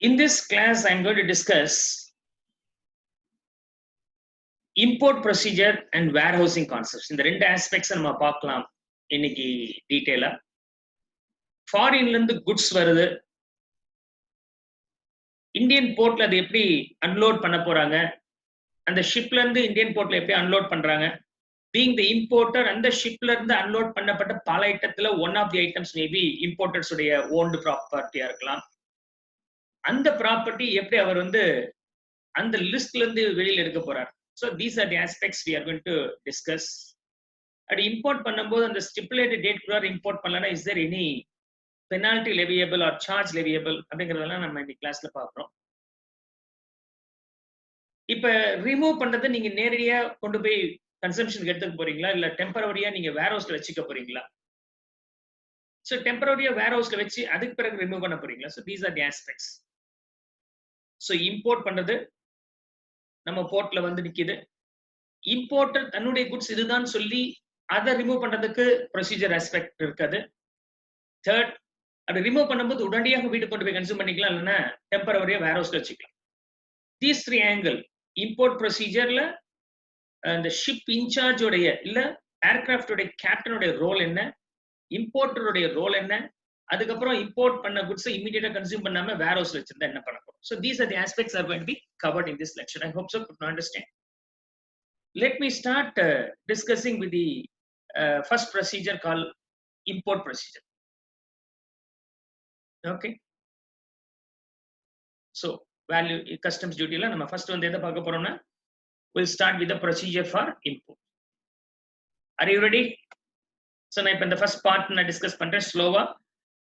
In this class, I'm going to discuss import procedure and warehousing concepts. இந்த ரெண்டு aspects நம்ம பார்க்கலாம் இன்னைக்கு டீடைலா. ஃபாரின்ல இருந்து குட்ஸ் வருது, இந்தியன் போர்ட்ல அது எப்படி அன்லோட் பண்ண போறாங்க, அந்த ஷிப்ல இருந்து இந்தியன் போர்ட்ல எப்படி அன்லோட் பண்றாங்க. பீயிங் தி இம்போர்ட்டர், அந்த ஷிப்ல இருந்து அன்லோட் பண்ணப்பட்ட பல ஐட்டத்துல one of the items maybe importers உடைய ஓன்டு ப்ராப்பர்ட்டியா இருக்கலாம். அந்த ப்ராப்பர்ட்டி எப்படி அவர் அந்த லிஸ்ட்ல இருந்து வெளியில எடுக்க போறார். So these are the aspects we are going to discuss. At import பண்ணும்போது அந்த stipulated date குள்ள import பண்ணலனா is there any penalty leviable or charge leviable அப்படிங்கறதெல்லாம் நம்ம இந்த கிளாஸ்ல பார்ப்போம். இப்ப ரிமூவ் பண்றது நீங்க நேரடியா கொண்டு போய் கன்சம்ப்ஷனுக்கு எடுத்துக்க போறீங்களா இல்ல டெம்பரரியா நீங்க வேர்ஹவுஸ்ல வச்சுக்க போறீங்களா? So டெம்பரரியா வேர்ஹவுஸ்ல வச்சு அதுக்கு பிறகு ரிமூவ் பண்ண போறீங்களா? So these are the aspects. So import பண்றது நம்ம போர்ட்ல நிக்குது. இம்போர்ட்டர் தன்னுடைய குட்ஸ் இதுதான் சொல்லி அதை ரிமூவ் பண்றதுக்கு ப்ரொசீஜர் ஆஸ்பெக்ட் இருக்காது. தேர்ட், அதை ரிமூவ் பண்ணும்போது உடனடியாக வீட்டுக்கு கொண்டு போய் கன்சியூம் பண்ணிக்கலாம், இல்லைன்னா டெம்பரரியா வேர் ஹவுஸ்ல வச்சுக்கலாம். தீஸ் த்ரீ ஆங்கிள் இம்போர்ட் ப்ரொசீஜர்ல அந்த ஷிப் இன்சார்ஜோடைய இல்ல ஏர்கிராஃப்டோடைய கேப்டனுடைய ரோல் என்ன, இம்போர்ட்டருடைய ரோல் என்ன, அதுக்கப்புறம் இம்போர்ட் பண்ண குட்ஸ் இமிடியேட்டா கன்சியூம் பண்ணாம வேர் ஹவுஸ்ல வச்சிருந்தா என்ன பண்ண போறோம். So these are the aspects are going to be covered in this lecture. I hope so you can understand. Let me start discussing with the first procedure called import procedure. Okay. So value customs duty la nama first எதை பார்க்க போறோம்னா we'll start with the procedure for import. Are you ready? So நான் இப்ப இந்த first part நான் discuss பண்றேன் ஸ்லோவா.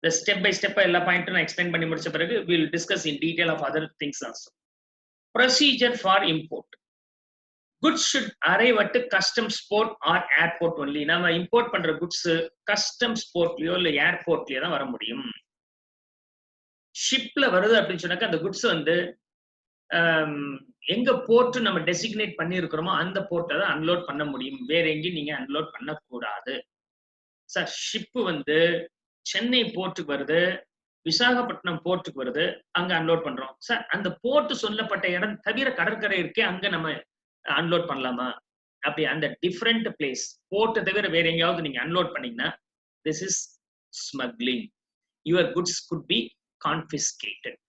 The step by step எல்லா பாயிண்ட்டும் நான் எக்ஸ்பிளைன் பண்ணி முடிச்ச பிறகு we'll discuss in detail of other things also. Procedure for import. Goods should arrive at customs port or airport only. நாம import பண்ற goods customs portலயோ இல்ல ஏர்போர்ட்லயோ தான் வர முடியும். ஷிப்ல வருது அப்படின்னு சொன்னாக்க அந்த குட்ஸ் எங்க போர்ட் நம்ம டெசிக்னேட் பண்ணி இருக்கிறோமோ அந்த போர்ட்டை தான் அன்லோட் பண்ண முடியும். வேற எங்கேயும் நீங்க அன்லோட் பண்ணக்கூடாது. சார் ஷிப் சென்னை போர்ட்டுக்கு வருது, விசாகப்பட்டினம் போர்ட்டுக்கு வருது, அங்க அன்லோட் பண்றோம். சார் அந்த போர்ட் சொல்லப்பட்ட இடம் தவிர கடற்கரை இருக்கே, அங்க நம்ம அன்லோட் பண்ணலாமா? அப்படி அந்த டிஃபரெண்ட் பிளேஸ் போர்ட் தவிர வேற எங்கேயாவது நீங்க அன்லோட் பண்ணீங்கன்னா this is smuggling. Your goods could be confiscated.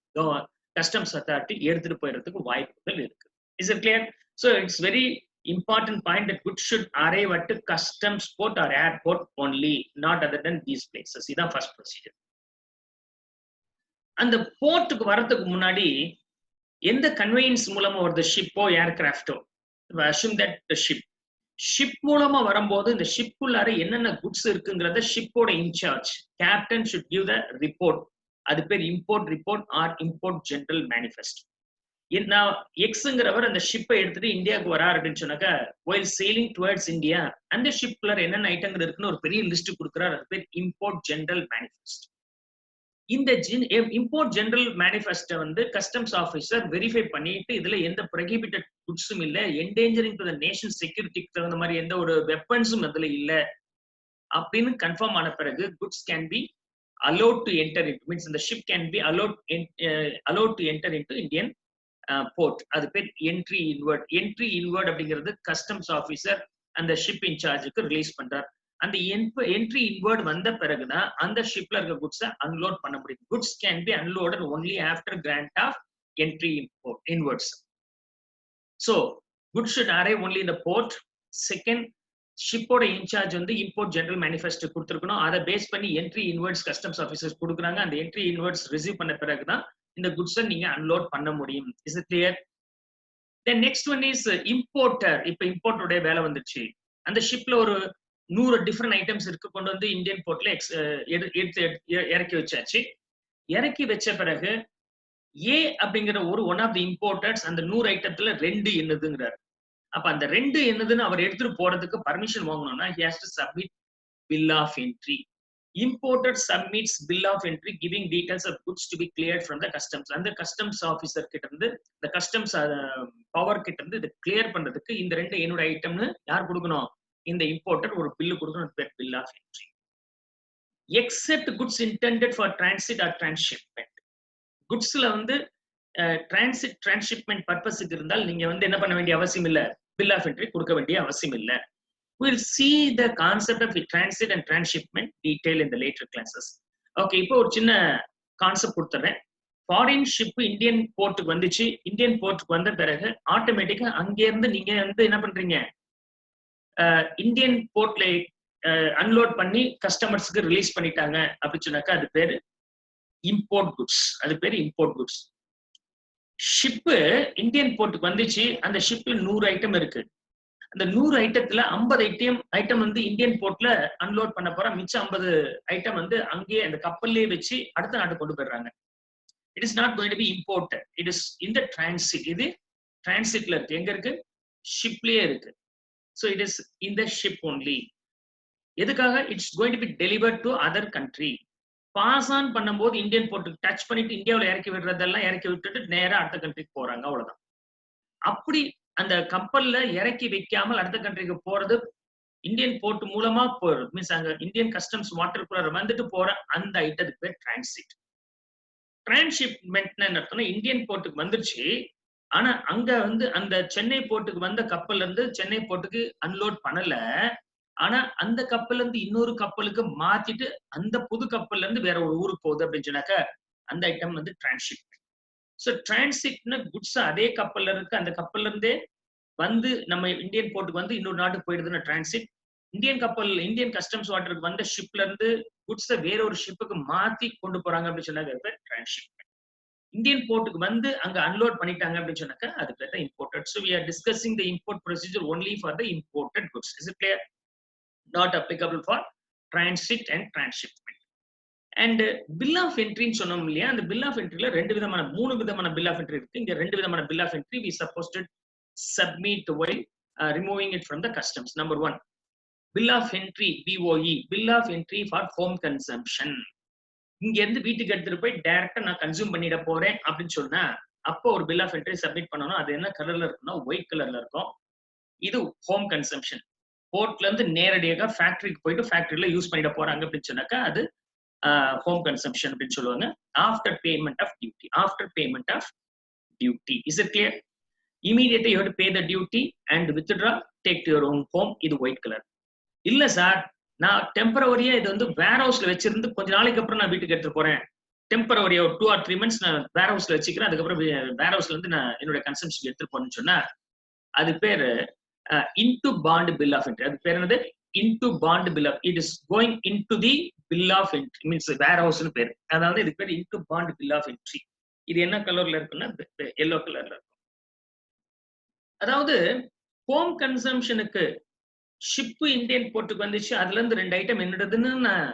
Customs authority எடுத்துட்டு போயிடுறதுக்கு வாய்ப்புகள் இருக்கு. Is it clear? So it's very important point that goods should arrive at customs port or airport only, not other than these places. இதான் first procedure. அந்த போர்ட்டுக்கு வரதுக்கு முன்னாடி எந்த conveyance மூலமா வருது, ஷிப்போ ஏர்கிராஃப்டோ, assume that the ஷிப் மூலமா வரும்போது இந்த ஷிப்புள்ளார என்னென்ன குட்ஸ் இருக்குங்கிறத ஷிப்போட in charge captain should give the report. அது பேர் import report or import general manifest. நான் எக்ஸ்ங்கிறவர் அந்த ஷிப்பை எடுத்துட்டு இந்தியாவுக்கு வராரு அப்படின்னு சொன்னாக்க while sailing towards India அந்த ஷிப்ல என்னென்ன ஐட்டங்கள் இருக்குன்னு ஒரு பெரிய லிஸ்ட் கொடுக்குறாரு. அது பேர் இம்போர்ட் ஜெனரல் மேனிஃபெஸ்ட். இந்த இம்போர்ட் ஜெனரல் மேனிஃபெஸ்டை கஸ்டம்ஸ் ஆபீசர் வெரிஃபை பண்ணிட்டு இதுல எந்த ப்ரொஹிபிட்டட் குட்ஸும் இல்ல, என்டேஞ்சரிங் டு தி நேஷன் செக்யூரிட்டிக்கு தகுந்த மாதிரி எந்த ஒரு வெப்பன்ஸும் அதுல இல்ல அப்படின்னு கன்ஃபார்ம் ஆன பிறகு goods can be allowed to enter into, means the ship can be allowed to enter into Indian port. அது பேர் என்ட்ரி இன்வர்ட். என்ட்ரி இன்வர்ட் அப்படிங்கிறது கஸ்டம்ஸ் ஆபீசர் அந்த ஷிப் இன்சார்ஜுக்கு ரிலீஸ் பண்றார். அந்த என்ட்ரி இன்வர்ட் வந்த பிறகுதான் அந்த ஷிப்ல இருக்க குட்ஸை அன்லோட் பண்ண முடியும். Goods can be unloaded only after grant of entry inwards. So goods should arrive only in the port. Second, ஷிப்போட இன்சார்ஜ் இம்போர்ட் ஜெனரல் மேனிஃபெஸ்டோ கொடுத்துருக்கணும். அதை பேஸ் பண்ணி என்ட்ரி இன்வர்ட்ஸ் கஸ்டம்ஸ் ஆஃபீஸர்ஸ் கொடுக்குறாங்க. அந்த என்ட்ரி இன்வர்ட்ஸ் ரிசீவ் பண்ண பிறகுதான் இந்த குட்ஸை நீங்க அன்லோட் பண்ண முடியும். Is it clear? Then next one is importer. இப்ப இம்போர்ட்டோட வேலை வந்துச்சு. அந்த ஷிப்ல ஒரு 100 டிஃபரெண்ட் ஐட்டம்ஸ் இருக்கு, கொண்டு இந்தியன் போர்ட்ல இறக்கி வச்சாச்சு. இறக்கி வச்ச பிறகு ஏ அப்படிங்கிற ஒன் ஆஃப் தி இம்போர்ட்டர்ஸ் அந்த 100 ஐட்டத்துல 2 என்னதுங்கிறாரு. அப்ப அந்த 2 என்னதுன்னு அவர் எடுத்துட்டு போறதுக்கு பர்மிஷன் வாங்கணும்னா he has to submit bill of entry. Importer submits bill of entry giving details of goods to be cleared from the customs. அந்த கஸ்டம்ஸ் ஆபீசர் கிட்ட இருந்து இந்த கஸ்டம்ஸ் பவர் கிட்ட இருந்து இதை கிளியர் பண்றதுக்கு இந்த 2 என்னோட ஐட்டம்னு யார் கொடுக்கணும்? இந்த இம்போர்ட்டர் ஒரு பில் கொடுக்கணும், bill of entry. Except goods intended for transit or transshipment. குட்ஸ்ல டிரான்சிட் டிரான்ஸ்ஷிப்மெண்ட் பர்பஸுக்கு இருந்தால் நீங்க வந்து என்ன பண்ண வேண்டிய அவசியம் இல்ல, பில் ஆஃப் என்ட்ரி கொடுக்க வேண்டிய அவசியம் இல்ல. We'll see the concept of transit and transshipment detail in the later classes. Okay, இப்போ ஒரு சின்ன கான்செப்ட் கொடுத்துறேன். ஃபாரின் ஷிப் இந்தியன் போர்ட்டுக்கு வந்துச்சு. இந்தியன் போர்ட்டுக்கு வந்த பிறகு ஆட்டோமேட்டிக்கா அங்க இருந்து நீங்க வந்து என்ன பண்றீங்க, இந்தியன் போர்ட்ல அன்லோட் பண்ணி கஸ்டமர்ஸ்க்கு ரிலீஸ் பண்ணிட்டாங்க அப்படின்னு சொன்னாக்கா அது பேரு இம்போர்ட் குட்ஸ். அது பேரு இம்போர்ட் குட்ஸ். ஷிப்பு இந்தியன் போர்ட்டுக்கு வந்துச்சு. அந்த ஷிப்ல 100 ஐட்டம் இருக்கு. அந்த 100 ஐட்டத்துல 50 ஐட்டம் வந்து இந்தியன் போர்ட்ல அன்லோட் பண்ண போற, மிச்சம் 50 ஐட்டம் வந்து அங்கேயே அந்த கப்பல்லே வச்சு அடுத்த நாட்டுக்கு கொண்டு போயிடுறாங்க. It is not going to be imported, it is in the transit. இது டிரான்சிட்ல இருக்கு. எங்க இருக்கு? ஷிப்லயே இருக்கு. So it is in the ship only. எதுக்காக? It's going to be delivered to other country. Pass on பண்ணும்போது இந்தியன் போர்ட்டுக்கு டச் பண்ணிட்டு இந்தியாவில் இறக்கி விடுறதெல்லாம் இறக்கி விட்டுட்டு நேரா அடுத்த கண்ட்ரிக்கு போறாங்க, அவ்வளவுதான். அப்படி அந்த கப்பல்ல இறக்கி வைக்காமல் அடுத்த கண்ட்ரிக்கு போறது இந்தியன் போர்ட் மூலமா போறது. மீன்ஸ் அங்க இந்தியன் கஸ்டம்ஸ் வாட்டருக்குள்ள வந்துட்டு போற அந்த ஐட்டத்துக்கு பேர் டிரான்சிட். டிரான்ஸ்ஷிப்மெண்ட் அர்த்தம்னா இந்தியன் போர்ட்டுக்கு வந்துருச்சு, ஆனா அங்க வந்து அந்த சென்னை போர்ட்டுக்கு வந்த கப்பல்ல இருந்து சென்னை போர்ட்டுக்கு அன்லோட் பண்ணல. ஆனா அந்த கப்பல்ல இருந்து இன்னொரு கப்பலுக்கு மாத்திட்டு அந்த புது கப்பல்ல இருந்து வேற ஒரு ஊருக்கு போகுது அப்படின்னு சொன்னாக்க அந்த ஐட்டம் வந்து டிரான்ஸ்ஷிப். ஸோ டிரான்சிட்னா குட்ஸ் அதே கப்பல்ல இருக்கு, அந்த கப்பல்ல இருந்தே வந்து நம்ம இந்தியன் போர்ட்டுக்கு வந்து இன்னொரு நாட்டுக்கு போயிடுதுன்னா டிரான்சிட். இந்தியன் கப்பல் இந்தியன் கஸ்டம்ஸ் வாட்டருக்கு வந்த ஷிப்ல இருந்து குட்ஸை வேற ஒரு ஷிப்புக்கு மாத்தி கொண்டு போறாங்க அப்படின்னு சொன்னாக்க டிரான்ஸ்ஷிப்மெண்ட். இந்தியன் போர்ட்டுக்கு வந்து அங்க அன்லோட் பண்ணிட்டாங்க அப்படின்னு சொன்னாக்க அது பேர் தான் imported. So we are discussing the import procedure only for the imported goods. Is it clear? Not applicable for transit and transshipment. And bill of entry சொன்னோம் இல்லையா, அந்த bill of entryல மூணு விதமான bill of entry இருக்கு. இங்க 2 விதமான bill of entry we supposed to submit while removing it from the customs. Number 1, bill of entry, BOE, bill of entry for home consumption. இங்க இருந்து வீட்டுக்கு எடுத்துட்டு போய் டைரக்டா நான் கன்சியூம் பண்ணிட போறேன் அப்படின்னு சொன்னா அப்போ ஒரு bill of entry சப்மிட் பண்ணணும். அது என்ன கலர்ல இருக்குன்னா ஒயிட் கலர்ல இருக்கும். இது ஹோம் கன்சம்ஷன். போர்ட்ல இருந்து நேரடியாக ஃபேக்டரிக்கு போயிட்டு ஃபேக்டரியில யூஸ் பண்ணிட போறாங்க அப்படின்னு சொன்னாக்கா அது ஹோம் கன்சம்ஷன் அப்படின்னு சொல்லுவாங்க. After payment of duty. After payment of duty. Is it clear? Immediately you have to pay the duty and withdraw, take to your own home. இது ஒயிட் கலர். இல்ல சார், நான் டெம்பரவரியா இது வந்து வேர் ஹவுஸ்ல வச்சிருந்து கொஞ்ச நாளைக்கு அப்புறம் நான் வீட்டுக்கு எடுத்துட்டு போறேன். டெம்பரவரியா ஒரு 2 or 3 months நான் வேர் ஹவுஸ்ல வச்சுக்கிறேன், அதுக்கப்புறம் வேர் ஹவுஸ்ல இருந்து நான் என்னோட கன்சம்ஷன் எடுத்துட்டு போறேன்னு சொன்னா அது பேரு into bond bill of entry. அது பேர் என்னது? Into bond bill of. It is going into the bill of entry, means வேர் ஹவுஸ்னு பேர். அதாவது இதுக்கு பேர் into bond bill of entry. இது என்ன கலர்ல இருக்குன்னா எல்லோ கலர்ல இருக்கும். அதாவது ஹோம் கன்சம்ஷனுக்கு ஷிப்பு இந்தியன் போர்ட்டுக்கு வந்துச்சு, அதுல இருந்து 2 ஐட்டம் என்னதுன்னு நான்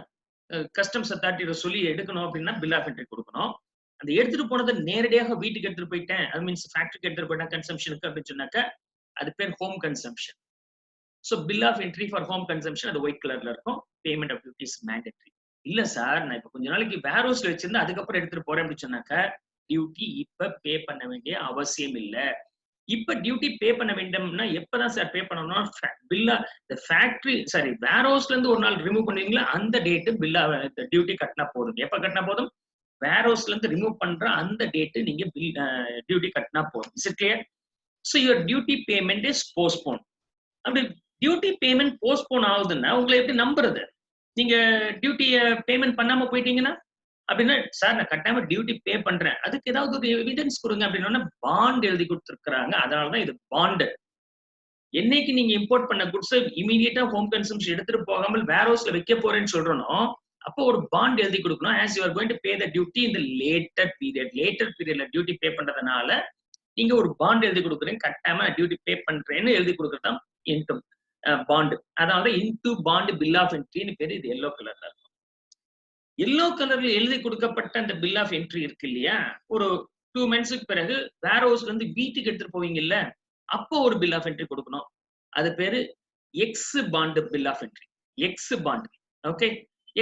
கஸ்டம்ஸ் அத்தாரிட்டியில சொல்லி எடுக்கணும் அப்படின்னா பில் ஆஃப் என்ட்ரி கொடுக்கணும். அந்த எடுத்துட்டு போனதை நேரடியாக வீட்டுக்கு எடுத்துட்டு போயிட்டேன், அது மீன்ஸ் ஃபேக்டரிக்கு எடுத்துட்டு போயிட்டேன் கன்சம்ஷனுக்கு அப்படின்னு சொன்னாக்க அது பேர் home consumption. So bill of entry for home consumption அது ஒயிட் கலர்ல இருக்கும். Payment of duty is mandatory. இல்ல சார், நான் இப்ப கொஞ்ச நாளைக்கு வேர் ஹவுஸ்ல வச்சிருந்தா அதுக்கப்புறம் எடுத்துட்டு போறேன் அப்படின்னு சொன்னாக்க டியூட்டி இப்ப பே பண்ண வேண்டிய அவசியம் இல்லை. இப்ப டியூட்டி பே பண்ண வேண்டும்னா எப்பதான் சார் பே பண்ணணும்? பில்லா ஃபேக்டரி சாரி வேர் ஹவுஸ்ல இருந்து ஒரு நாள் ரிமூவ் பண்ணுவீங்களா அந்த டேட்டு பில்லா டியூட்டி கட்டினா போதும். எப்ப கட்டினா போதும்? வேர் ஹவுஸ்ல இருந்து ரிமூவ் பண்ற அந்த டேட்டு நீங்க பில் டியூட்டி கட்டினா போதும். Is it clear? So your duty payment is postpone. அப்படி டியூட்டி பேமெண்ட் போஸ்ட்போன் ஆகுதுன்னா உங்களை எப்படி நம்புறது? நீங்க டியூட்டியை பேமெண்ட் பண்ணாம போயிட்டீங்கன்னா அப்படின்னா சார் நான் கட்டாம டியூட்டி பே பண்றேன், அதுக்கு ஏதாவது ஒரு எவிடன்ஸ் கொடுங்க அப்படின்னா பாண்ட் எழுதி கொடுத்துருக்காங்க. அதனாலதான் இது பாண்டு. என்னைக்கு நீங்க இம்போர்ட் பண்ண குட்ஸ் இமீடியட்டா ஹோம் கன்சம்ஷன் எடுத்துட்டு போகாமல் வேர் ஹவுஸ்ல வைக்க போறேன்னு சொல்றோம், அப்போ ஒரு பாண்ட் எழுதி கொடுக்கணும். as you are going to pay the duty in the later period. Later பீரியட்ல டியூட்டி பே பண்றதுனால நீங்க ஒரு பாண்ட் எழுதி கொடுக்குறீங்க, கட்டாம டியூட்டி பே பண்றேன்னு எழுதி கொடுக்கறதான் இன்கம் பாண்ட். அதாவது இன்டு பாண்ட் பில் ஆஃப் என்ட்ரின்னு பேரு. இது எல்லோ கலர்ல இருக்கும். எல்லோ கலர்ல எழுதி கொடுக்கப்பட்ட அந்த பில் ஆஃப் என்ட்ரி இருக்கு இல்லையா, ஒரு 2 monthsக்கு பிறகு வேர் ஹவுஸ்ல இருந்து வீட்டுக்கு எடுத்துட்டு போவீங்க இல்ல, அப்போ ஒரு பில் ஆஃப் என்ட்ரி கொடுக்கணும். அது பேரு ex bond bill of entry. Ex bond. Okay,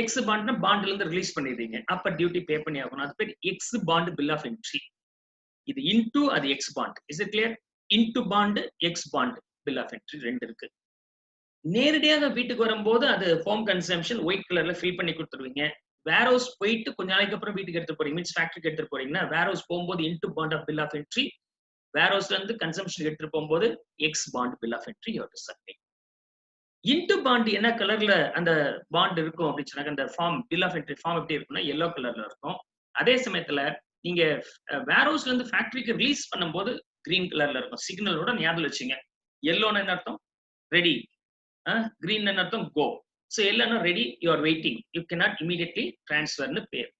ex பாண்ட்னா பாண்ட்ல இருந்து ரிலீஸ் பண்ணிடுறீங்க, அப்ப டியூட்டி பே பண்ணி ஆகணும். அது பேர் ex bond bill of entry. இது இன்டு அது ex bond. Is it clear? Into bond ex bond bill of entry 2 இருக்கு. நேரடியாக வீட்டுக்கு வரும்போது அது ஹோம் கன்சம்ஷன் ஒயிட் கலர்ல ஃபில் பண்ணி கொடுத்துருவீங்க. வேர்ஹவுஸ் போயிட்டு கொஞ்ச நாளைக்கு அப்புறம் வீட்டுக்கு எடுத்து போறீங்க, மீன்ஸ் ஃபேக்டரிக்கு எடுத்து போறீங்கன்னா வேர்ஹவுஸ் போகும்போது into bond of bill of entry, வேர்ஹவுஸ்ல இருந்து கன்சம்ஷன் எடுத்துட்டு போகும்போது ex bond bill of entry you have to submit. Into bond என்ன கலர்ல அந்த பாண்ட் இருக்கும் அப்படின்னு சொன்னாங்க, அந்த form bill of entry form எப்படி இருக்கும்னா எல்லோ கலர்ல இருக்கும். அதே சமயத்துல நீங்க வேர்ஹவுஸ்ல இருந்து ஃபேக்டரிக்கு ரிலீஸ் பண்ணும்போது கிரீன் கலர்ல இருக்கும். சிக்னலோட ஞாபகம் வச்சுங்க. எல்லோன்னு என்ன அர்த்தம்? ரெடி. கிரீன் என்ன அர்த்தம்? கோ. So எல்லோனா ready, you are waiting, you cannot immediately transferன்னு பேர்.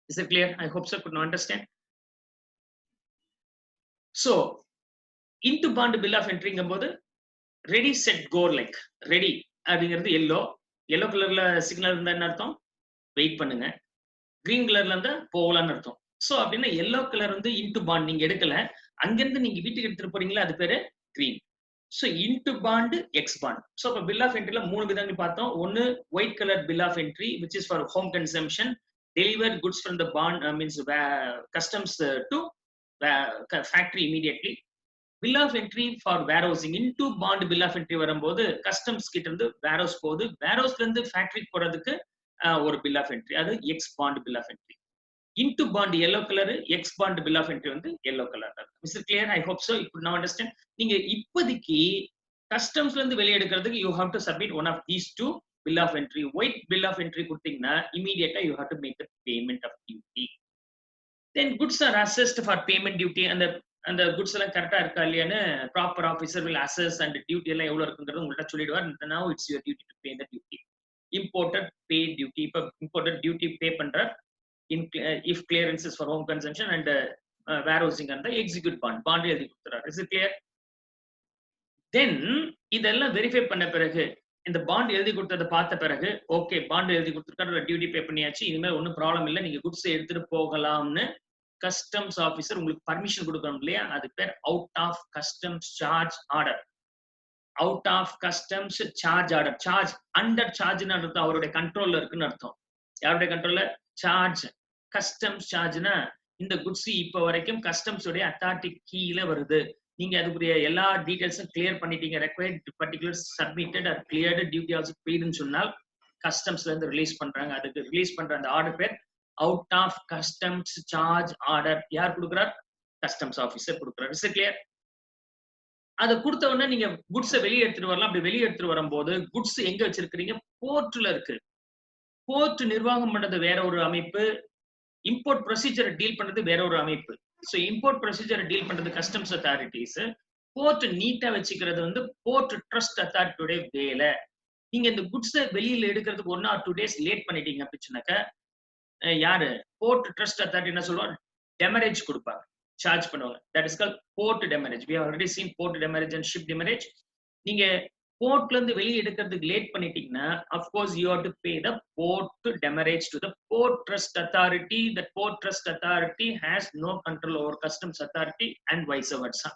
Is it clear? I hope so could understand. So into bond bill of entryங்கும் போது ready set go, like ready அப்படிங்கிறது எல்லோ. எல்லோ கலர்ல signal இருந்தா என்ன அர்த்தம்? வெயிட் பண்ணுங்க. கிரீன் கலர்ல இருந்தா போகலான்னு அர்த்தம். சோ அப்படின்னா எல்லோ கலர் வந்து இன்டு பாண்ட் நீங்க எடுக்கல, அங்கிருந்து நீங்க வீட்டுக்கு எடுத்துட்டு போறீங்களா, அது பேரு green. So into bond ex bond. So இப்ப பில் ஆஃப் என்ட்ரில 3 விதங்கள் பார்த்தோம். ஒன்னு white colour bill of entry which is for home consumption, deliver goods from the bond means customs to factory immediately. Bill of entry for warehousing, into bond bill of entry வரும்போது customs கிட்ட இருந்து warehouse போகுது, வேர்ஹவுஸ்ல இருந்து ஃபேக்டரிக்கு போறதுக்கு ஒரு bill of entry, அது ex bond bill of entry. Into bond yellow colour, ex bond bill of entry வந்து yellow colour. Is it clear? I hope so. இப்போ நான் அண்டர்ஸ்டாண்ட். நீங்க இப்போதைக்கு கஸ்டம்ஸ்ல இருந்து வெளியே எடுக்கிறதுக்கு you have to submit one of these two bill of entry. White bill of entry கொடுத்தீங்கன்னா இமீடியட்டா you have to make the payment of duty. Then goods are assessed for payment duty. அந்த goods எல்லாம் கரெக்டா இருக்கா இல்லையான்னு proper officer will assess and duty எல்லாம் எவ்வளவு இருக்குங்கிறது உங்கள்கிட்ட சொல்லிடுவார். Now it's your duty to pay the duty. Imported pay duty. இப்போ இம்போர்ட்டட் டியூட்டி பே பண்ற if clearances for home consumption and warehousing and the execute bond எழுதி கொடுத்துறாரு. Is it clear? Then இதெல்லாம் verify பண்ண பிறகு, இந்த பாண்ட் எழுதி கொடுத்ததை பார்த்த பிறகு, ஓகே பாண்ட் எழுதி கொடுத்துருக்காரு, டியூட்டி பே பண்ணியாச்சு, இனிமேல் ஒன்றும் ப்ராப்ளம் இல்லை, நீங்க குட்ஸ் எடுத்துட்டு போகலாம்னு கஸ்டம்ஸ் ஆபீசர் உங்களுக்கு பர்மிஷன் கொடுக்கணும் இல்லையா, அது பேர் out of customs charge order. Out of customs charge order. Charge under சார்ஜ்னு அர்த்தம், அவருடைய கண்ட்ரோல்ல இருக்குன்னு அர்த்தம். யாருடைய கண்ட்ரோல்ல? சார்ஜ். கஸ்டம்ஸ் சார்ஜ்னா இந்த குட்ஸ் இப்ப வரைக்கும் கஸ்டம்ஸ் உடைய அத்தாரிட்டி கீழே வருது. நீங்க அதுக்குரிய எல்லா டீடைல்ஸும் கிளியர் பண்ணிட்டீங்க, required particulars submitted are cleared, duty also பெய்டுன்னு சொன்னால் கஸ்டம்ஸ்ல இருந்து ரிலீஸ் பண்றாங்க. அதுக்கு ரிலீஸ் பண்ற அந்த ஆர்டர் பேர் out of customs charge order. யார் கொடுக்குறார்? கஸ்டம்ஸ் ஆபீசர் கொடுக்குறாரு. Is clear? அதை கொடுத்த உடனே நீங்க குட்ஸை வெளியே எடுத்துட்டு வரலாம். அப்படி வெளியே எடுத்துட்டு வரும்போது குட்ஸ் எங்க வச்சிருக்கிறீங்க? போர்ட்ல இருக்கு. போர்ட் நிர்வாகம் பண்றது வேற ஒரு அமைப்பு, இம்போர்ட் ப்ரொசீஜரை டீல் பண்றது வேற ஒரு அமைப்பு. ஸோ இம்போர்ட் ப்ரொசீஜரை டீல் பண்றது கஸ்டம்ஸ் அத்தாரிட்டிஸ், போர்ட் நீட்டா வச்சுக்கிறது வந்து போர்ட் ட்ரஸ்ட் அத்தாரிட்டியோட வேலை. நீங்க இந்த குட்ஸை வெளியில எடுக்கிறதுக்கு 1 or 2 days லேட் பண்ணிட்டீங்க அப்படின்னாக்க யாரு? போர்ட் ட்ரஸ்ட் அத்தாரிட்டி என்ன சொல்லுவாங்க? டெமரேஜ் கொடுப்பாங்க, சார்ஜ் பண்ணுவாங்க. That is called port demurrage. we have already seen port demurrage and ship demurrage. நீங்க போர்ட்ல இருந்து வெளியே எடுக்கிறதுக்கு லேட் பண்ணிட்டீங்கன்னா of course you have to pay the port demurrage to the port trust authority. The port trust authority has no control over customs authority and vice versa.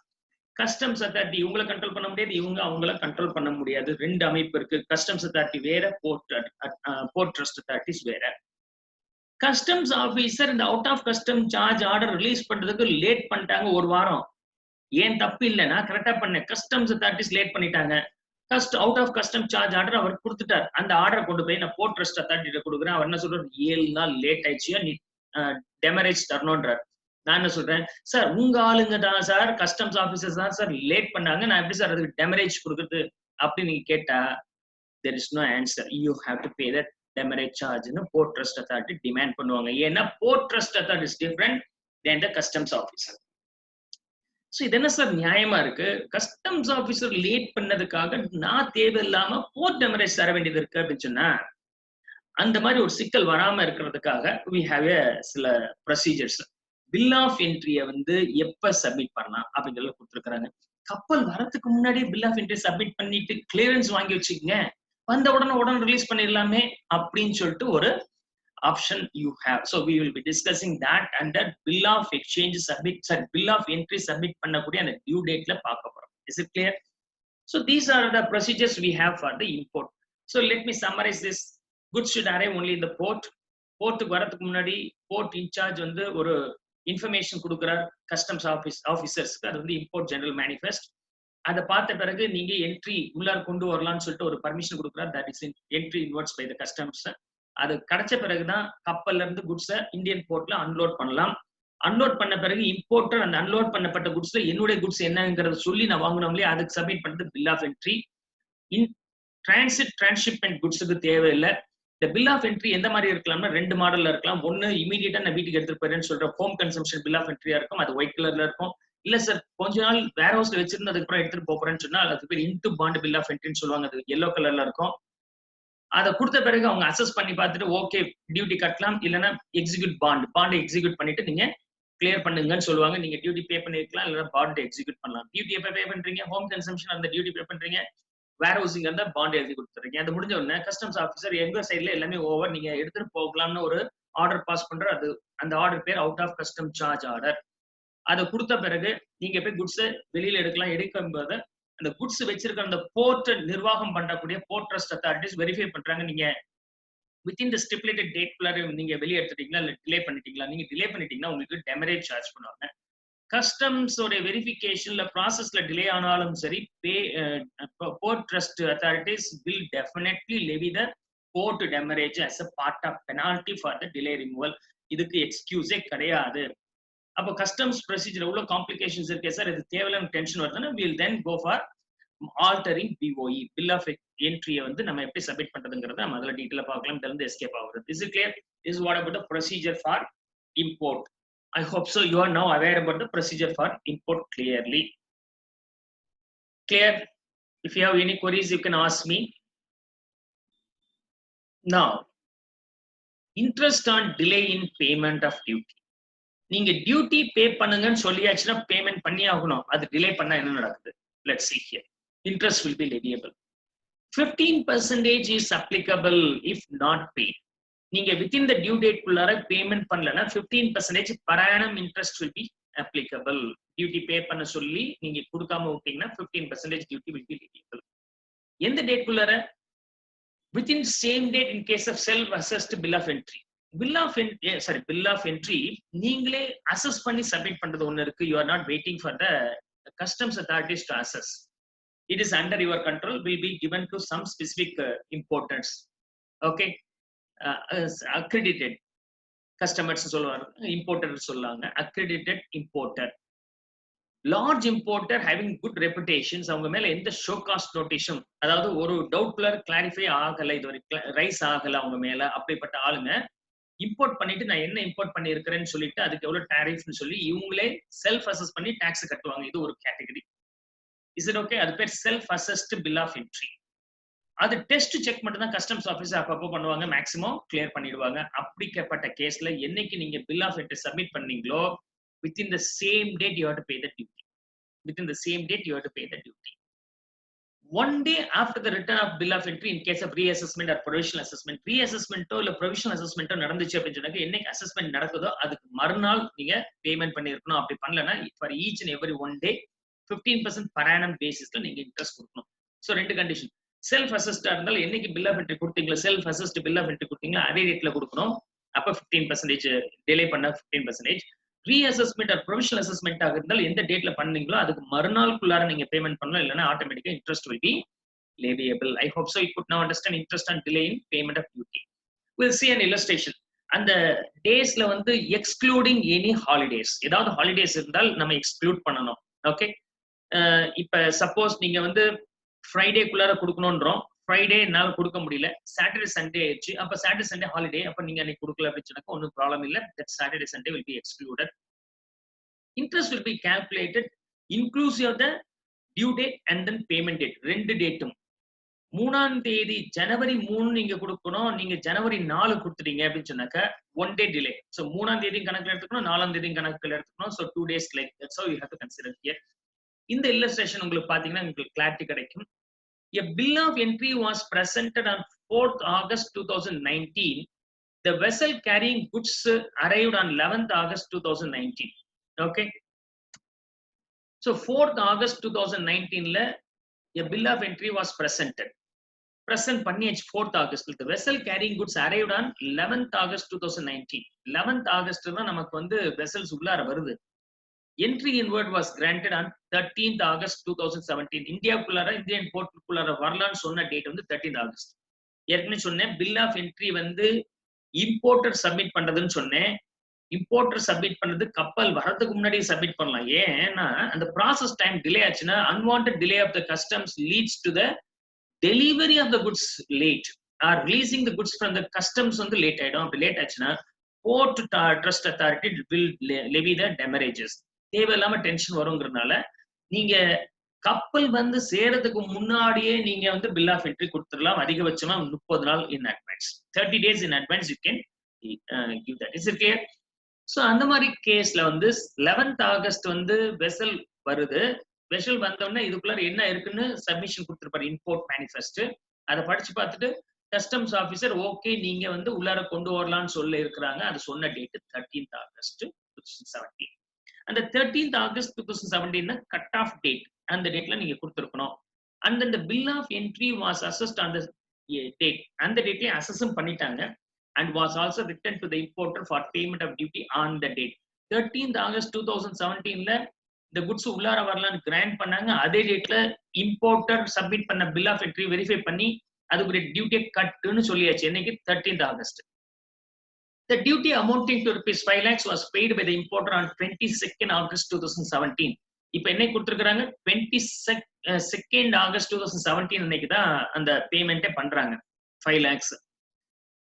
Customs authority இவங்களை control பண்ண முடியாது, இவங்க அவங்கள control பண்ண முடியாது. 2 அமைப்பு இருக்கு. Customs authority வேற, போர்ட் ட்ரஸ்ட் அத்தாரிட்டிஸ் வேற. கஸ்டம்ஸ் ஆபீசர் இந்த out of custom charge order release பண்றதுக்கு லேட் பண்ணிட்டாங்க 1 வாரம். ஏன் தப்பு இல்லைன்னா கரெக்டா பண்ண கஸ்டம்ஸ் அத்தாரிட்டிஸ் லேட் பண்ணிட்டாங்க. Out of custom charge order அவர் கொடுத்துட்டார். அந்த ஆர்டர் கொண்டு போய் நான் போர்ட் ட்ரஸ்ட் அத்தாரிட்டி கொடுக்குறேன். அவர் என்ன சொல்றாரு? 7 நாள் லேட் ஆயிடுச்சு, நீ டெமரேஜ் தரணும்ன்றார். நான் என்ன சொல்றேன்? சார் உங்க ஆளுங்க தான் சார், கஸ்டம்ஸ் ஆபீசர்ஸ் தான் சார் லேட் பண்ணாங்க, நான் எப்படி சார் அதுக்கு டெமரேஜ் கொடுக்குறது அப்படின்னு நீங்க கேட்டா there is no answer. You have to pay that demurrage charge ன்னு போர்ட் ட்ரஸ்ட் அத்தாரிட்டி டிமாண்ட் பண்ணுவாங்க. ஏன்னா board trust authority is different than the customs officer. So இது என்ன சார் நியாயமா இருக்கு? கஸ்டம்ஸ் ஆபீசர் லேட் பண்ணதுக்காக நான் தேவையில்லாம போர்ட் டெமரேஜ் தர வேண்டியது இருக்கு அப்படின்னு சொன்னா, அந்த மாதிரி ஒரு சிக்கல் வராம இருக்கிறதுக்காக we have சில ப்ரொசீஜர்ஸ். பில் ஆஃப் என்ட்ரிய வந்து எப்ப சப்மிட் பண்ணலாம் அப்படிங்கறத கொடுத்துருக்காங்க. கப்பல் வரதுக்கு முன்னாடி பில் ஆஃப் என்ட்ரி சப்மிட் பண்ணிட்டு கிளியரன்ஸ் வாங்கி வச்சுக்கோங்க, வந்த உடனே ரிலீஸ் பண்ணிடலாமே அப்படின்னு சொல்லிட்டு ஒரு option you have. So we will be discussing that under bill of exchange submit, bill of entry submit பண்ணக்கூடிய அந்த due dateல பார்க்க போறோம். Is it clear? So these are the procedures we have for the import. So let me summarize this. Goods should arrive only in the port. போர்ட்டுக்கு வரதுக்கு முன்னாடி board incharge வந்து ஒரு information கொடுக்குறார் customs ஆஃபீஸர்ஸ்க்கு. அது வந்து இம்போர்ட் ஜெனரல் மேனிஃபெஸ்ட். அதை பார்த்த பிறகு நீங்க என்ட்ரி உள்ளார் கொண்டு வரலாம்னு சொல்லிட்டு ஒரு பர்மிஷன் கொடுக்குறார். That is entry inwards by the customs. அது கிடைச்ச பிறகுதான் கப்பல்ல இருந்து குட்ஸை இந்தியன் போர்ட்ல அன்லோட் பண்ணலாம். அன்லோட் பண்ண பிறகு இம்போர்ட்டர் அந்த அன்லோட் பண்ணப்பட்ட குட்ஸ்ல என்னுடைய குட்ஸ் என்னங்கிறத சொல்லி நான் வாங்கினோம்லையே அதுக்கு சப்மிட் பண்றது bill of entry. In transit transshipment குட்ஸுக்கு தேவையில்லை. இந்த பில் ஆஃப் என்ட்ரி எந்த மாதிரி இருக்கலாம்னா ரெண்டு மாடல்ல இருக்கலாம். ஒன்னு இமீடியட்டா நான் வீட்டுக்கு எடுத்துட்டு போறேன்னு சொல்ற ஹோம் கன்சம்ஷன் பில் ஆஃப் என்ட்ரியா இருக்கும், அது ஒயிட் கலர்ல இருக்கும். இல்ல சார் கொஞ்ச நாள் வேர் ஹவுஸ்ல வச்சிருந்து அதுக்கப்புறம் எடுத்துட்டு போறேன்னு சொன்னா அதுக்கு பேர் இன்டு பாண்ட் பில் ஆஃப் என்ட்ரின்னு சொல்லுவாங்க, அது எல்லோ கலர்ல இருக்கும். அதை கொடுத்த பிறகு அவங்க அசஸ் பண்ணி பார்த்துட்டு ஓகே டியூட்டி கட்டலாம், இல்லைன்னா எக்ஸிக்யூட் பாண்ட் எக்ஸிக்யூட் பண்ணிட்டு நீங்க கிளியர் பண்ணுங்கன்னு சொல்லுவாங்க. நீங்க டியூட்டி பே பண்ணிருக்கலாம், இல்லைன்னா பாண்ட் எக்ஸிக்யூட் பண்ணலாம். டியூட்டி எப்ப பே பண்றீங்க, ஹோம் கன்சம்ஷன் அந்த டியூட்டி பே பண்றீங்க, வேர் ஹவுசிங் அந்த பாண்ட் எழுதி கொடுத்துறீங்க. அது முடிஞ்ச உடனே கஸ்டம்ஸ் ஆஃபீஸர் எங்க சைட்ல எல்லாமே ஓவர், நீங்க எடுத்துட்டு போகலாம்னு ஒரு ஆர்டர் பாஸ் பண்ற, அது அந்த ஆர்டர் பேர் out of custom charge order. அதை கொடுத்த பிறகு நீங்க போய் குட்ஸ் வெளியில எடுக்கலாம். எடுக்கும் போது அந்த குட்ஸ் வச்சிருக்க அந்த போர்ட் நிர்வாகம் பண்ணக்கூடிய போர்ட் ட்ரஸ்ட் அத்தாரிட்டிஸ் வெரிஃபை பண்றாங்க, நீங்க வித்தின் தி ஸ்டிபுலேட்டட் டேட்குள்ளார நீங்க வெளியே எடுத்துட்டீங்களா இல்ல டிலே பண்ணிட்டீங்களா. நீங்க டிலே பண்ணிட்டீங்கன்னா உங்களுக்கு டெமரேஜ் சார்ஜ் பண்ணுவாங்க. கஸ்டம்ஸோட வெரிஃபிகேஷன்ல ப்ராசஸ்ல டிலே ஆனாலும் சரி, port trust authorities will definitely levy the port demurrage as a part of penalty for the delay removal. இதுக்கு எக்ஸ்கியூஸே கிடையாது. அப்போ கஸ்டம்ஸ் ப்ரொசீஜர் எவ்வளவு காம்ப்ளிகேஷன்ஸ் இருக்கே சார், இது தேவையில்லாம டென்ஷன் வருதுன்னா will then go for altering BOE bill of என்ட்ரியை வந்து நம்ம எப்படி சப்மிட் பண்றதுங்கிறத நம்ம அதில் டீட்டெயிலா பார்க்கலாம். இதுல இருந்து எஸ்கேப் ஆகுது. Is it clear? Is what about the procedure for import. I hope so you are now aware about the procedure for import clearly. Clear? If you have any queries you can ask me. Now interest on delay in payment of duty. நீங்க duty பே பண்ணுங்கன்னு சொல்லியாச்சுன்னா payment பண்ணி ஆகணும். அது delay பண்ணா என்ன நடக்குது? Let's see here. Interest will be leviable. 15% is applicable if not paid. நீங்க within the due date குள்ளார பேமெண்ட் பண்ணலன்னா 15% per annum interest will be applicable. Duty pay பண்ண சொல்லி நீங்க கொடுக்காம விட்டீங்கன்னா 15% டியூட்டி will be leviable. எந்த டேட் குள்ளார? within same date in case of self assessed bill of entry. bill of entry நீங்களே அசஸ் பண்ணி சப்மிட் பண்றது ஒன்னு இருக்கு. you are not waiting for the customs authorities to assess. it is under your control, will be given to some specific importers. Okay, accredited customers சொல்லுவாங்க, importer சொல்லுவாங்க, accredited importer. large importer having good reputations, அவங்க மேல எந்த show cost நோட்டீஸும், அதாவது ஒரு டவுட்ல clarify ஆகல, இது ஒரு ரைஸ் ஆகல அவங்க மேல, அப்படிப்பட்ட ஆளுங்க இம்போர்ட் பண்ணிட்டு நான் என்ன இம்போர்ட் பண்ணி இருக்கிறேன்னு சொல்லிட்டு அதுக்கு எவ்வளவு டாரிஃப்னு சொல்லி இவங்களே செல்ஃப் அசஸ் பண்ணி டாக்ஸ் கட்டுவாங்க. இது ஒரு கேட்டகரி. Is it okay? அது பேர் self assessed bill of entry. அது டெஸ்ட் செக் மட்டும் தான் கஸ்டம்ஸ் ஆஃபீஸ் அப்பப்போ பண்ணுவாங்க, மேக்ஸிமம் கிளியர் பண்ணிடுவாங்க. அப்படிக்கப்பட்ட கேஸ்ல என்னைக்கு நீங்க பில் ஆஃப் என்ட்ரி சப்மிட் பண்ணீங்களோ within the same date you have to pay the duty. Within the same date you have to pay the duty. One day after the return of bill of entry in case of reassessment or provisional assessment, reassessment இல்ல provisional assessment நடந்துச்சு அப்படின்னு சொன்னாக்க என்னைக்கு assessment நடக்குதோ அதுக்கு மறுநாள் நீங்க payment பண்ணிருக்கணும். அப்படி பண்ணலன்னா for each and every one day 15% per annum பேசிஸ்ல நீங்க இன்ட்ரெஸ்ட் கொடுக்கணும். ஸோ ரெண்டு கண்டிஷன். செல்ஃப் அசஸ்டா இருந்தாலும் என்னைக்கு பில் ஆஃப் என்ட்ரி கொடுத்தீங்களா, self assessed bill of entry கொடுத்தீங்களா அதே ரேட்ல கொடுக்கணும். அப்ப 15% டிலே பண்ண 15%. ரீஅசஸ்மெண்ட் ஆர் ப்ரொவிஷனல் அசஸ்மெண்ட் ஆக இருந்தால் எந்த டேட்ல பண்ணீங்களோ அதுக்கு மறுநாளுக்குள்ளார நீங்க பேமெண்ட் பண்ணலாம், இல்லைன்னா ஆட்டோமேட்டிக்கா interest will be leviable. I hope so you could now understand interest on delay in payment of duty. We'll see an illustration. அந்த டேஸ்ல வந்து எக்ஸ்க்ளூடிங் எனி ஹாலிடேஸ், ஏதாவது ஹாலிடேஸ் இருந்தால் நம்ம எக்ஸ்க்ளூட் பண்ணணும். ஓகே, இப்ப சப்போஸ் நீங்க வந்து ஃப்ரைடேக்குள்ளார கொடுக்கணும்ன்றோம், ஃப்ரைடே என்னால கொடுக்க முடியல, சாட்டர்டே சண்டே ஆயிடுச்சு, அப்ப சாட்டர்டே சண்டே ஹாலிடே, அப்ப நீங்க அன்னைக்கு கொடுக்கல அப்படின்னு சொன்னாக்க ஒன்றும் ப்ராப்ளம் இல்லை. That Saturday Sunday will be excluded. Interest will be calculated inclusive of the due date and then payment date. ரெண்டு டேட்டும் 3ஆம் தேதி ஜனவரி 3 நீங்க கொடுக்கணும், நீங்க ஜனவரி 4 கொடுத்துட்டீங்க அப்படின்னு சொன்னாக்க 1 day delay. So 3ஆம் தேதி கணக்குல எடுத்துக்கணும், 4ஆம் தேதி கணக்குல எடுத்துக்கணும். So 2 days like that's how you have to consider here. இந்த illustration உங்களுக்கு பாத்தீங்கன்னா உங்களுக்கு கிளாரிட்டி கிடைக்கும். A bill of entry was presented on 4th August 2019. The vessel carrying goods arrived on 11th August 2019. Okay. So 4th August 2019 la a bill of entry was presented. Present பண்ணியாச்சு 4th August. The vessel carrying goods arrived on 11th August 2019. 11th August தான் நமக்கு வந்து vessels உள்ளார வருது. Entry inward was granted on 13th August 2017. இந்தியாவுக்குள்ளார Indian போர்ட்டுக்குள்ளார வரலான்னு சொன்ன date வந்து 13th August. ஏற்கனவே சொன்னேன் பில் ஆஃப் என்ட்ரி வந்து இம்போர்ட்டர் சப்மிட் பண்றதுன்னு சொன்னேன். இம்போர்ட்டர் சப்மிட் பண்றது கப்பல் வரதுக்கு முன்னாடி சப்மிட் பண்ணலாம். ஏன்னா அந்த ப்ராசஸ் டைம் டிலே ஆச்சுன்னா unwanted delay of the customs leads to the delivery of the goods late or releasing the goods from the customs வந்து லேட் ஆயிடும். அப்படி லேட் ஆச்சுன்னா port trust authority will levy the demurrages. தேவையில்லாம tension வருங்கிறதுனால நீங்க கப்பல் வந்து சேரதுக்கு முன்னாடியே நீங்க வந்து பில் ஆஃப் என்ட்ரி கொடுத்துடலாம். அதிகபட்சமா 30 நாள் in advance, 30 days in advance you can give that. Is it clear? So அந்த மாதிரி கேஸ்ல வந்து 11th August வந்து வெசல் வருது. வெசல் வந்தோடனே இதுக்குள்ள என்ன இருக்குன்னு சப்மிஷன் கொடுத்துருப்பாரு, இம்போர்ட் மேனிஃபெஸ்ட். அதை படிச்சு பார்த்துட்டு கஸ்டம்ஸ் ஆபீசர் ஓகே நீங்க வந்து உள்ளார கொண்டு வரலாம்னு சொல்லி இருக்கிறாங்க. அது சொன்ன டேட் 13th August 2017. அந்த 13th August 2017 cut off date. அந்த டேட்ல நீங்க கொடுத்துருக்கணும். அண்ட் அந்த bill of entry was assessed on the date. அந்த டேட்லயே அசஸும் பண்ணிட்டாங்க. And was also written to the importer for payment of duty on the date. 13th August 2017 the goods உள்ளார வரலான்னு கிராண்ட் பண்ணாங்க. அதே டேட்ல இம்போர்ட்டர் சப்மிட் பண்ண பில் ஆஃப் என்ட்ரி வெரிஃபை பண்ணி அதுக்கு டியூட்டி கட்டுன்னு சொல்லியாச்சு. என்னைக்கு? 13th August. The duty amounting to ₹5 lakhs was paid by the importer on 22nd August 2017. இப்போ என்ன கொடுத்துருக்காங்க? 22nd August 2017 அன்னைக்கு தான் அந்த பேமெண்ட்டே பண்றாங்க 5 lakhs.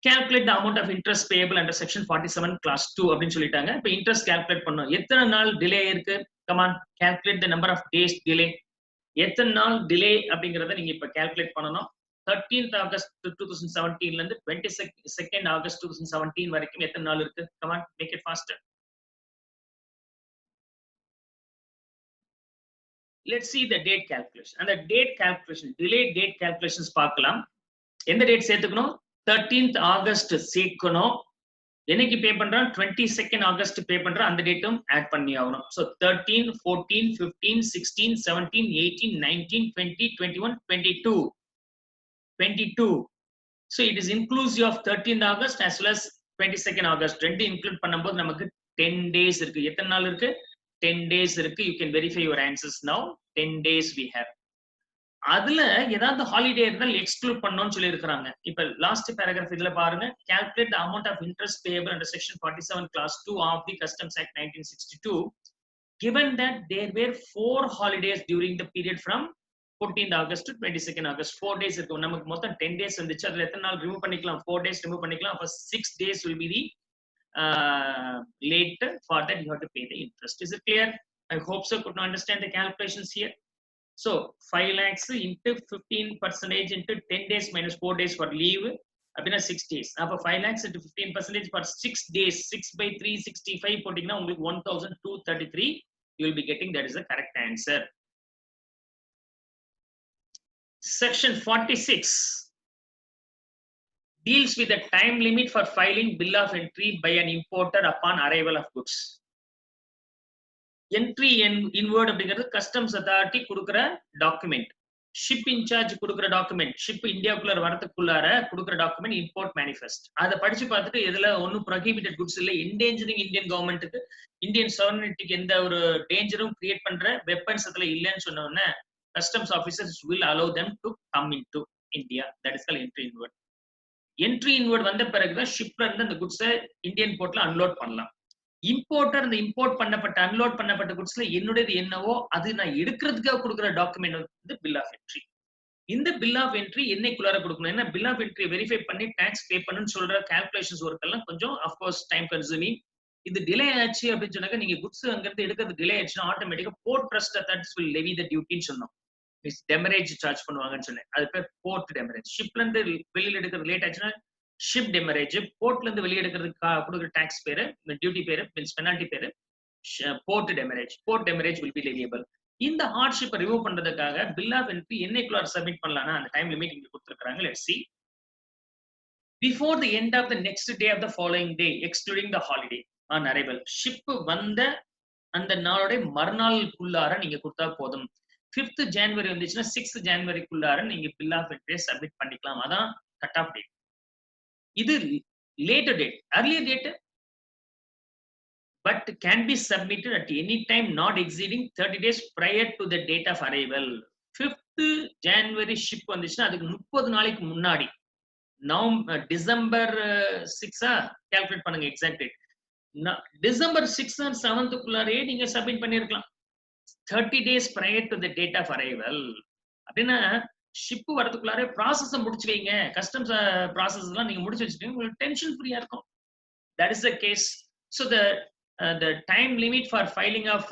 Calculate the amount of interest payable under section 47 class 2 அப்படின்னு சொல்லிட்டாங்க. இப்போ இன்ட்ரெஸ்ட் கால்குலேட் பண்ணோம். எத்தனை நாள் டிலே இருக்கு? Come on, calculate the number of days delay. எத்தனை நாள் டிலே அப்படிங்கறத நீங்க இப்ப கால்குலேட் பண்ணணும். 13th August 2017 ல இருந்து 22nd August 2017 வரைக்கும் எத்தனை நாள் இருக்கு? Come on, make it faster. Let's see the date calculation. அந்த date calculation, delay date calculations பார்க்கலாம். எந்த டேட் சேர்த்துக்கணும்? 13th August சேர்க்கணும். என்னைக்கு பே பண்றான்? 22nd August பே பண்றான். அந்த டேட்டும் ஆட் பண்ணி ஆகணும். So 13, 14, 15, 16, 17, 18, 19, 20, 21, 22. 22. So it is inclusive of 13th August as well as 22nd August. ரெண்டு இன்க்ளூட் பண்ணும்போது நமக்கு 10 days இருக்கு. எத்தனை நாள் இருக்கு? 10 days இருக்கு. You can verify your answers now. 10 days we have. அதுல ஏதாவது ஹாலிடே இருந்தால் எக்ஸ்க்ளூட் பண்ணணும்னு சொல்லி இருக்காங்க. இப்ப லாஸ்ட் பேராகிராஃப் இதுல பாருங்க. calculate the amount of interest payable under section 47 class 2 of the Customs Act 1962 given that there were 4 holidays during the period from 14th August to 22nd August. 4 days இருக்கு. நமக்கு மொத்தம் 10 days வந்துச்சு. அதுல எத்தனை நாள் remove பண்ணிக்கலாம்? 4 days ரிமூவ் பண்ணிக்கலாம். அப்ப 6 days will be the late. For that you have to pay the interest. Is it clear? I hope so. Could not understand the calculations here. So 5 lakhs into 15% into 10 days minus 4 days for leave, அப்படின்னா 6 days. அப்ப 5 lakhs into 15% for 6 days, 6 by 365 போட்டீங்கன்னா உங்களுக்கு 1233 you will be getting. That is the correct answer. Section 46 deals with the time limit for filing bill of entry by an importer upon arrival of goods. Entry inward அப்படிங்கிறது customs authority கொடுக்குற document. Ship incharge கொடுக்குற document, ship இந்தியாவுக்குள்ள வரதுக்குள்ளார கொடுக்குற document import manifest. அதை படிச்சு பார்த்துட்டு இதுல ஒன்னும் prohibited goods இல்லை, என்டேஞ்சரிங் இந்தியன் கவர்மெண்ட்டுக்கு, இந்தியன் சவர்னிட்டிக்கு எந்த ஒரு டேஞ்சரும் கிரியேட் பண்ற வெப்பன்ஸ் அதுல இல்லைன்னு சொன்ன உடனே customs officers will allow them to come into India. That is called entry inward. Entry inward வந்த பிறகுதான் ஷிப்ல இருந்து அந்த குட்ஸை இந்தியன் போர்ட்ல அன்லோட் பண்ணலாம். இம்போர்ட்டர் இந்த இம்போர்ட் பண்ணப்பட்ட அன்லோட் பண்ணப்பட்ட குட்ஸ்ல என்னுடையது என்னவோ அது நான் எடுக்கிறதுக்காக கொடுக்குற டாக்குமெண்ட் வந்து பில் ஆஃப் என்ட்ரி. இந்த பில் ஆஃப் என்ட்ரி என்னைக்குள்ளார கொடுக்கணும்? ஏன்னா பில் ஆஃப் என்ட்ரி வெரிஃபை பண்ணி டாக்ஸ் பே பண்ணுன்னு சொல்ற கால்குலேஷன்ஸ் ஒர்க் எல்லாம் கொஞ்சம் அஃப்கோர்ஸ் டைம் கன்சூமிங். இது டிலே ஆச்சு அப்படின்னு சொன்னாக்க நீங்க குட்ஸ் அங்கிருந்து எடுக்கிறது டிலே ஆச்சுன்னா ஆட்டோமேட்டிக்கா port trust authorities will levy the டியூட்டின்னு சொன்னோம். டெமரேஜ் சார்ஜ் பண்ணுவாங்கன்னு சொன்னேன். அது பேர் போர்ட் டெமரேஜ். ஷிப்ல இருந்து வெளியில எடுக்கிறது லேட் ஆச்சுன்னா ஷிப் டெமரேஜ். போர்ட்ல இருந்து வெளியே எடுக்கிறதுக்கு கொடுக்குற டாக்ஸ் பேரு, டியூட்டி பேரு, மீன்ஸ் பெனால்டி பேரு port demurrage. Port demurrage will be leviable. இந்த ஹார்ட்ஷிப்பை ரிமூவ் பண்றதுக்காக பில் ஆஃப் என்ட்ரி என்னைக்குள்ளார சப்மிட் பண்ணலாம்னா அந்த டைம் லிமிட் இங்க கொடுத்துருக்காங்க. Let's see. Before the end of the next day of the following day excluding the holiday on arrival. Ship வந்த அந்த நாளுடைய மறுநாளுக்குள்ளார நீங்க கொடுத்தா போதும். 5th January வந்துச்சுன்னா 6th Januaryக்குள்ளார நீங்க பில் ஆஃப் என்ட்ரி சப்மிட் பண்ணிக்கலாம். அதான் கட் ஆஃப் டேட். இது later date, earlier date, but can be submitted at any time not exceeding 30 days prior to the date of arrival. 5th January ship வந்துச்சுன்னா அதுக்கு 30 நாளைக்கு முன்னாடி December 6 calculate பண்ணுங்க exact date. December 6 or 7க்குள்ளாரே நீங்க submit பண்ணிருக்கலாம். 30 days prior to the date of arrival. அப்படின்னா ship வரதுக்குள்ளாரே process முடிச்சு வைங்க. கஸ்டம்ஸ் ப்ராசஸ் எல்லாம் நீங்க முடிச்சு வச்சுட்டீங்க, உங்களுக்கு டென்ஷன் ஃப்ரீயா இருக்கும். That is the case. So the time limit for filing of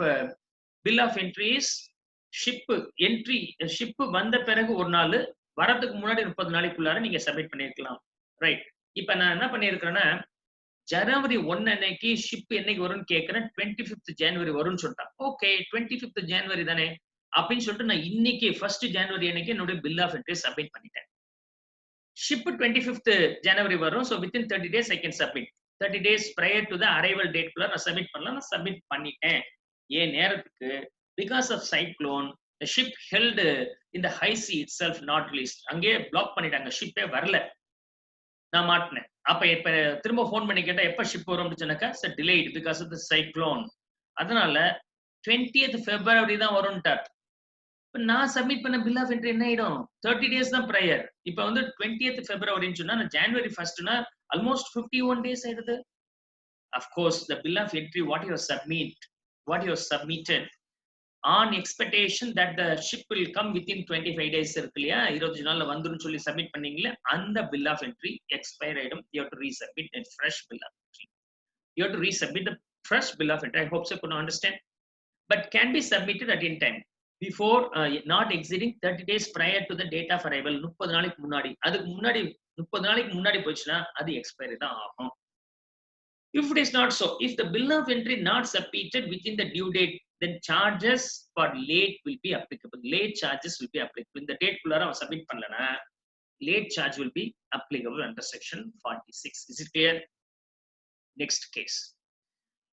bill of entry is ship வந்த பிறகு ஒரு நாள், வரதுக்கு முன்னாடி 30 நாளைக்குள்ளார நீங்க சப்மிட் பண்ணிருக்கலாம். ரைட். இப்ப நான் என்ன பண்ணிருக்கிறேன்னா, ஜனவரி 1 அன்னைக்கு ஷிப் என்னைக்கு வரும்னு கேட்கிறேன். 25th January வரும்னு சொல்லிட்டான். ஓகே 25th January தானே அப்படின்னு சொல்லிட்டு நான் இன்னைக்கு 1st January அன்னைக்கு என்னுடைய பில் ஆஃப் என்ட்ரி சப்மிட் பண்ணிட்டேன். ஷிப் 25th January வரும். So within 30 days I can submit. 30 days prior to the arrival date குள்ள நான் சப்மிட் பண்ணலாம். நான் சப்மிட் பண்ணிட்டேன். ஏன் நேரத்துக்கு because of cyclone the ship held in the high sea itself not released. அங்கே பிளாக் பண்ணிட்டாங்க, ஷிப்பே வரல. நான் மாட்டினேன். அப்ப இப்ப திரும்ப போன் பண்ணி கேட்டா எப்ப ஷிப் வரும் அப்படின்னு சொன்னாக்கா sir delayed because of the cyclone, அதனால 20th February தான் வரும்ட்டார். இப்ப நான் சப்மிட் பண்ண பில் ஆஃப் என்ட்ரி என்ன ஆயிடும், 30 days தான் ப்ரையர். இப்ப வந்து 20th February சொன்னா நான் January 1st ஆல்மோஸ்ட் 51 days ஆயிடுது. Of course the bill of entry what you have submitted on expectation that the ship will come within 25 days இருக்கு இல்லையா, 25 நாள்ல வந்துரும் சொல்லி சப்மிட் பண்ணீங்களே, அந்த bill of entry expire ஆயிடும். You have to resubmit a fresh bill of entry. You have to resubmit the fresh bill of entry. I hope so you can understand. But can be submitted at any time before not exceeding 30 days prior to the date of arrival. 30 நாளைக்கு முன்னாடி, அதுக்கு முன்னாடி 30 நாளைக்கு முன்னாடி போச்சுன்னா அது expiry தான் ஆகும். If it is not so, if the bill of entry not submitted within the due date, then charges for late will be applicable. Late charges will be applicable. In the date குள்ளார அவன் submit பண்ணலனா late charge will be applicable under section 46. Is it clear? Next case.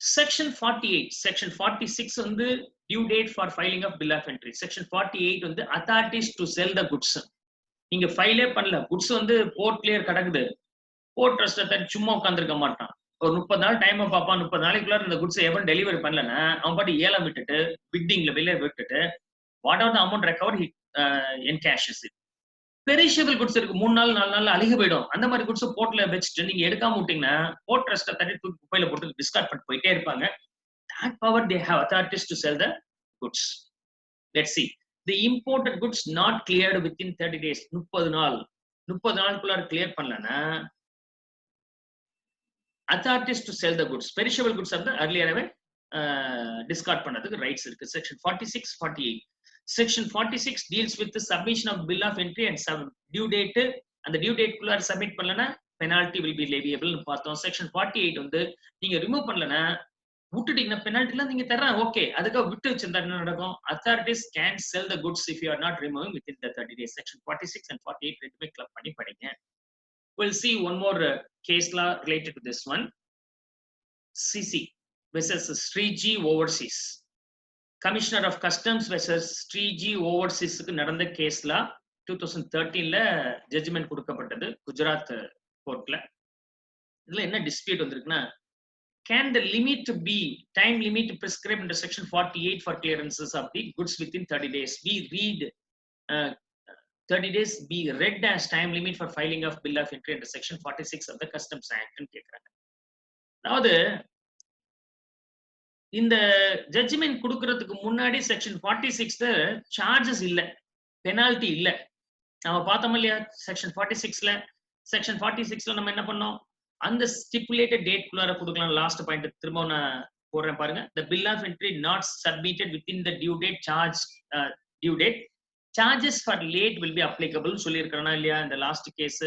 Section 48. Section 46 வந்து due date for filing of bill of entry. Section 48 வந்து authorities to sell the goods. நீங்க ஃபைலே பண்ணல, goods வந்து போர்ட்லயே கிடக்குது, board trusted சும்மா உட்கார்ந்திருக்க மாட்டான். ஒரு 30 நாள் டைம் பார்ப்பான். 30 நாளைக்குள்ள இந்த குட்ஸ் எவன் டெலிவரி பண்ணலன்னா அவன் பாட்டு ஏலம் விட்டுட்டு பிட்டிங்ல வெளியே விட்டுட்டு what are the amount recover encashes. Perishable goods இருக்கு, 3 நாள் 4 நாள்ல அழுகி போயிடும். அந்த மாதிரி குட்ஸ் போர்ட்ல வச்சுட்டு நீங்க எடுக்காம விட்டீங்கன்னா போர்ட் ட்ரஸ்ட தட்டி தூக்கி குப்பையில போட்டு டிஸ்கார்ட் பண்ணிட்டு போயிட்டே இருப்பாங்க. That power they have, authorities to sell the goods. Let's see. The imported goods not cleared within 30 days. 30 நாளுக்குள்ள கிளியர் பண்ணலன்னா authorities to sell the goods. Perishable goods are the earlier discard பண்ணதுக்கு rights இருக்கு. Section 46, 48. Section 46 deals with the submission of bill of entry and due date. And the due date குள்ள submit பண்ணலனா penalty will be leviable னு பார்த்தோம். Section 48 வந்து நீங்க remove பண்ணலனா விட்டுட்டீங்கன்னா பெனால்ட்டிலாம் நீங்க தரலாம். ஓகே, அதுக்கு விட்டு வச்சிருந்தா என்ன நடக்கும்? authorities can sell the goods if you are not removing within the 30 days. Section 46 and 48 ரெண்டுமே கிளப் பண்ணி படிங்க. We'll see one more case law related to this one. CC versus Sriji Overseas. Commissioner of Customs versus Sriji Overseas க்கு நடந்த case law 2013ல judgement கொடுக்கப்பட்டது குஜராத் கோர்ட்ல. இதுல என்ன dispute வந்திருக்குன்னா, can the limit be time limit prescribed under section 48 for clearances of the goods within 30 days be 30 days be read as time limit for filing of bill of entry under section 46 of the Customs Act ன்னு கேக்குறாங்க. அதாவது இந்த judgement கொடுக்கிறதுக்கு முன்னாடி section 46ல charges இல்ல, penalty இல்ல. நம்ம பார்த்தோம் இல்லையா செக்ஷன் 46ல. செக்ஷன் 46ல நம்ம என்ன பண்ணோம், அந்த ஸ்டிப்புலேட்டட் டேட் குள்ளார கொடுக்கலாம். லாஸ்ட் பாயிண்ட் திரும்ப நான் போடுறேன் பாருங்க. the bill of entry not submitted within the due date charges for late will be applicable சொல்லியிருக்கிறேனா இல்லையா இந்த last case.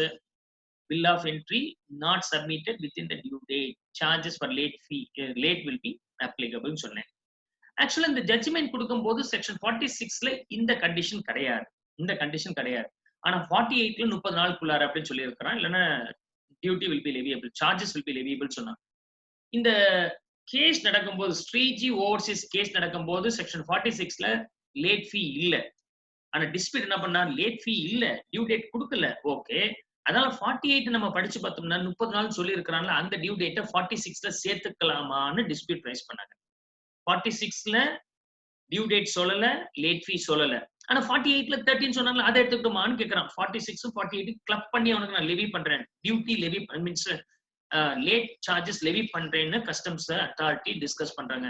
bill of entry not submitted within the due date charges for late will be applicable சொன்னேன். ஆக்சுவலா இந்த judgement கொடுக்கும்போது section 46ல இந்த condition கிடையாது. ஆனா 48ல 30 நாளுக்குள்ளார அப்படின்னு சொல்லியிருக்கிறான். இல்லைன்னா duty will be leviable, charges will be leviable சொன்னான். இந்த கேஸ் நடக்கும்போது, ஸ்ரீஜி ஓவர்சீஸ் கேஸ் நடக்கும்போது செக்ஷன் 46ல லேட் ஃபீ இல்ல. ஆனா டிஸ்பியூட் என்ன பண்ணா, லேட் ஃபீ இல்ல, டியூ டேட் கொடுக்கல. ஓகே, அதனால 48 நம்ம படிச்சு பார்த்தோம்னா 30 நாள் சொல்லி இருக்கிறாங்களா, அந்த டியூ டேட்டை 46ல சேர்த்துக்கலாமான்னு டிஸ்பியூட் ரைஸ் பண்ணாங்க. 46ல டியூ டேட் சொல்லல, லேட் ஃபீ சொல்லல. ஆனா 48ல 13 சொன்னாங்களா அதை எடுத்துக்கிட்டோமான்னு கேக்குறான். 46 48 கிளப் பண்ணி அவனுக்கு நான் லெவி பண்றேன், duty levy means late charges levy பண்றேன்னு கஸ்டம்ஸ் அத்தாரிட்டி டிஸ்கஸ் பண்றாங்க.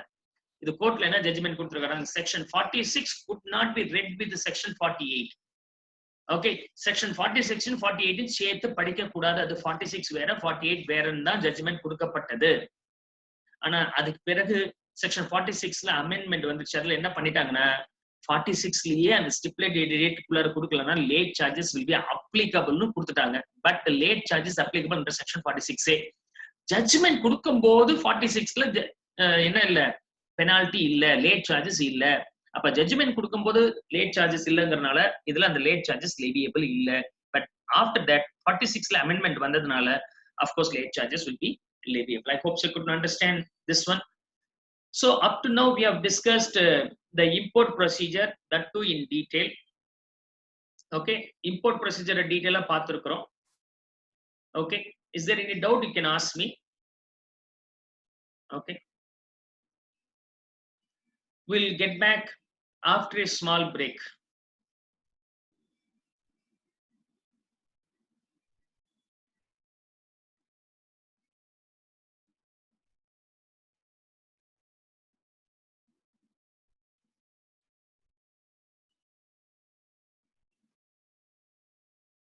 இது கோர்ட்ல என்ன ஜட்ஜ்மெண்ட் கொடுத்திருக்காங்க, section 46 could not be read with section 48. Okay, section 46 48 சேர்த்து படிக்க கூடாது, அது 46 வேற 48 வேறன்னு தான் ஜட்ஜ்மெண்ட் கொடுக்கப்பட்டது. ஆனா அதுக்கு பிறகு செக்ஷன் 46ல அமெண்ட்மெண்ட் வந்துச்சு. அதுல என்ன பண்ணிட்டாங்கன்னா 46லயே அந்த ஸ்டிப்புலேட்டட் ரேட்டுக்குள்ளார கொடுக்கலன்னா லேட் சார்ஜஸ் வில் பி அப்ளிகபிள்னு கொடுத்துட்டாங்க. But late charges applicable under section 46. Judgment கொடுக்கும்போது 46ல என்ன இல்ல, பெனால்டி இல்ல, லேட் சார்ஜஸ் இல்ல. அப்ப ஜட்ஜ்மெண்ட் கொடுக்கும்போது லேட் சார்ஜஸ் இல்லங்கிறனால இதுல அந்த லேட் சார்ஜஸ் லெவியபிள் இல்ல. பட் ஆஃப்டர் தட் 46ல அமெண்ட்மெண்ட் வந்ததுனால of course late charges will be leviable. I hope you could understand this one. So up to now we have discussed the import procedure, that too in detail. Okay, import procedure detail ah paathirukom. Okay, is there any doubt you can ask me? Okay, we'll get back after a small break.